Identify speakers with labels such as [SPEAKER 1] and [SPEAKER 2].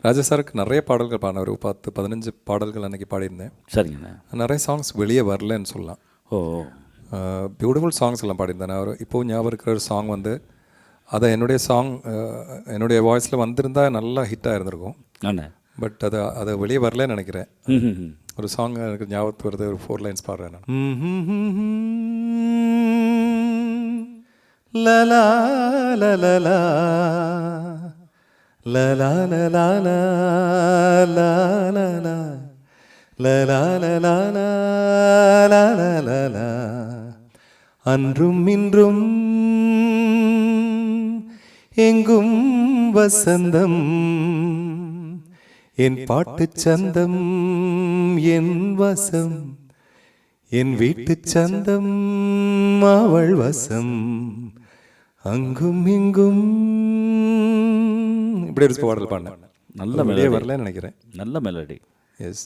[SPEAKER 1] ராஜா சாருக்கு நிறைய பாடல்கள் பாடினேன், ஒரு 10-15 பாடல்கள் அன்றைக்கி பாடியிருந்தேன்.
[SPEAKER 2] சரிங்கண்ணா.
[SPEAKER 1] நிறைய சாங்ஸ் வெளியே வரலன்னு சொல்லலாம்.
[SPEAKER 2] ஓ,
[SPEAKER 1] பியூட்டிஃபுல் சாங்ஸ் எல்லாம் பாடியிருந்தேன். நான் இப்போது ஞாபகம் இருக்கிற ஒரு சாங் வந்து அதை என்னுடைய வாய்ஸில் வந்திருந்தால் நல்லா ஹிட்டாக இருந்திருக்கும்.
[SPEAKER 2] அண்ணா,
[SPEAKER 1] பட் அதை வெளியே வரலன்னு நினைக்கிறேன். ஒரு சாங் எனக்கு ஞாபகத்து வருது, ஒரு 4 லைன்ஸ் பாடுறேன் நான். லலா லலலா லலா லலா லலா லலா லலா அன்றும் இன்றும் எங்கும் வசந்தம், என் பாட்டு சந்தம் என் வசம், என் வீட்டு சந்தம் அவள் வசம், அங்கும் இங்கும். இப்படி ஒரு பாடல் பாடினேன்.
[SPEAKER 2] நல்ல
[SPEAKER 1] வெளியே வரலன்னு நினைக்கிறேன்.
[SPEAKER 2] நல்ல மெலடி.
[SPEAKER 1] எஸ்.